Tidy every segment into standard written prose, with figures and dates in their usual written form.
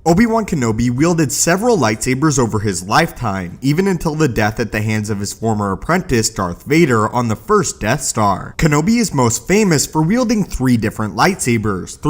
Obi Wan Kenobi wielded several lightsabers over his lifetime, even until the death at the hands of his former apprentice Darth Vader on the first Death Star. Kenobi is most famous for wielding 3 different lightsabers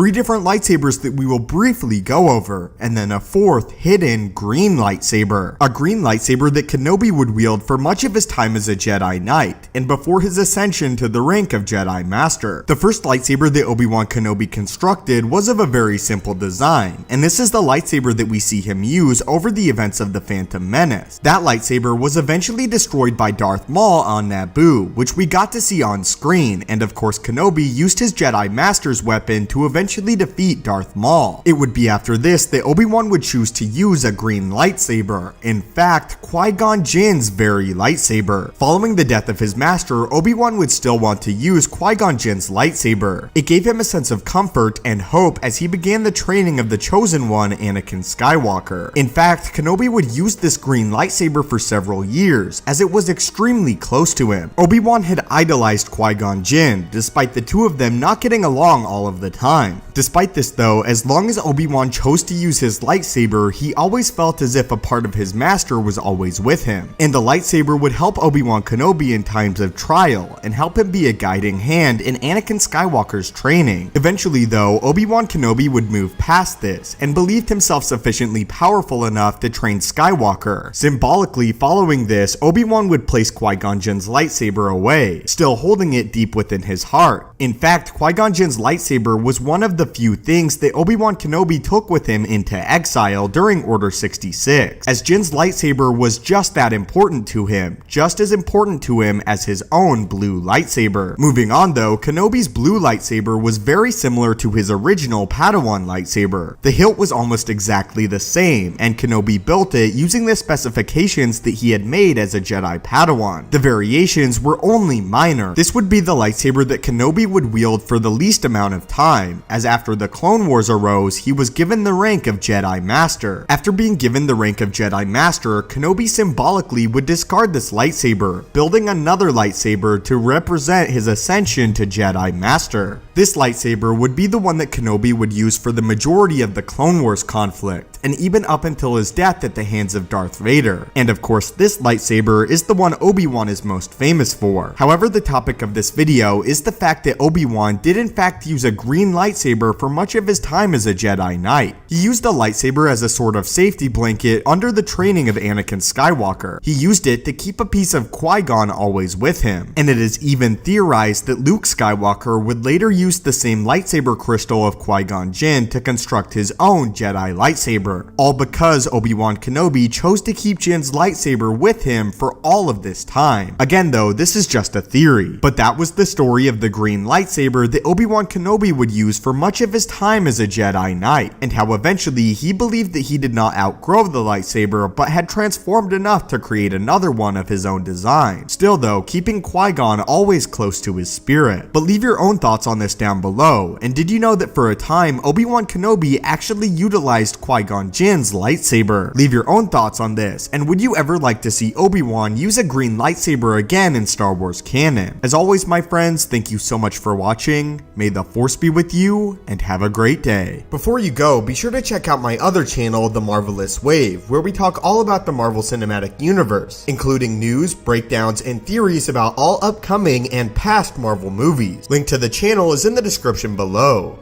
that we will briefly go over, and then a 4th hidden green lightsaber. A green lightsaber that Kenobi would wield for much of his time as a Jedi Knight, and before his ascension to the rank of Jedi Master. The first lightsaber that Obi Wan Kenobi constructed was of a very simple design, and this is the lightsaber that we see him use over the events of the Phantom Menace. That lightsaber was eventually destroyed by Darth Maul on Naboo, which we got to see on screen, and of course Kenobi used his Jedi Master's weapon to eventually defeat Darth Maul. It would be after this that Obi-Wan would choose to use a green lightsaber, in fact, Qui-Gon Jinn's very lightsaber. Following the death of his master, Obi-Wan would still want to use Qui-Gon Jinn's lightsaber. It gave him a sense of comfort and hope as he began the training of the Chosen One, Anakin Skywalker. In fact, Kenobi would use this green lightsaber for several years, as it was extremely close to him. Obi-Wan had idolized Qui-Gon Jinn, despite the two of them not getting along all of the time. Despite this though, as long as Obi-Wan chose to use his lightsaber, he always felt as if a part of his master was always with him. And the lightsaber would help Obi-Wan Kenobi in times of trial, and help him be a guiding hand in Anakin Skywalker's training. Eventually though, Obi-Wan Kenobi would move past this, and believed himself sufficiently powerful enough to train Skywalker. Symbolically following this, Obi-Wan would place Qui-Gon Jinn's lightsaber away, still holding it deep within his heart. In fact, Qui-Gon Jinn's lightsaber was one of the few things that Obi-Wan Kenobi took with him into exile during Order 66, as Jinn's lightsaber was just that important to him, just as important to him as his own blue lightsaber. Moving on though, Kenobi's blue lightsaber was very similar to his original Padawan lightsaber. The hilt was almost exactly the same, and Kenobi built it using the specifications that he had made as a Jedi Padawan. The variations were only minor. This would be the lightsaber that Kenobi would wield for the least amount of time, as after the Clone Wars arose, he was given the rank of Jedi Master. After being given the rank of Jedi Master, Kenobi symbolically would discard this lightsaber, building another lightsaber to represent his ascension to Jedi Master. This lightsaber would be the one that Kenobi would use for the majority of the Clone Wars conflict, and even up until his death at the hands of Darth Vader. And of course, this lightsaber is the one Obi-Wan is most famous for. However, the topic of this video is the fact that Obi-Wan did in fact use a green lightsaber for much of his time as a Jedi Knight. He used the lightsaber as a sort of safety blanket under the training of Anakin Skywalker. He used it to keep a piece of Qui-Gon always with him, and it is even theorized that Luke Skywalker would later use the same lightsaber crystal of Qui-Gon Jinn to construct his own Jedi lightsaber, all because Obi-Wan Kenobi chose to keep Jinn's lightsaber with him for all of this time. Again though, this is just a theory, but that was the story of the green lightsaber that Obi-Wan Kenobi would use for much of his time as a Jedi Knight, and how eventually he believed that he did not outgrow the lightsaber but had transformed enough to create another one of his own design, still though keeping Qui-Gon always close to his spirit. But leave your own thoughts on this down below, and did you know that for a time Obi-Wan Kenobi actually utilized Qui-Gon Jinn's lightsaber? Leave your own thoughts on this, and would you ever like to see Obi-Wan use a green lightsaber again in Star Wars canon? As always my friends, thank you so much for watching, may the Force be with you, and have a great day. Before you go, be sure to check out my other channel, The Marvelous Wave, where we talk all about the Marvel Cinematic Universe, including news, breakdowns, and theories about all upcoming and past Marvel movies. Link to the channel is in the description below.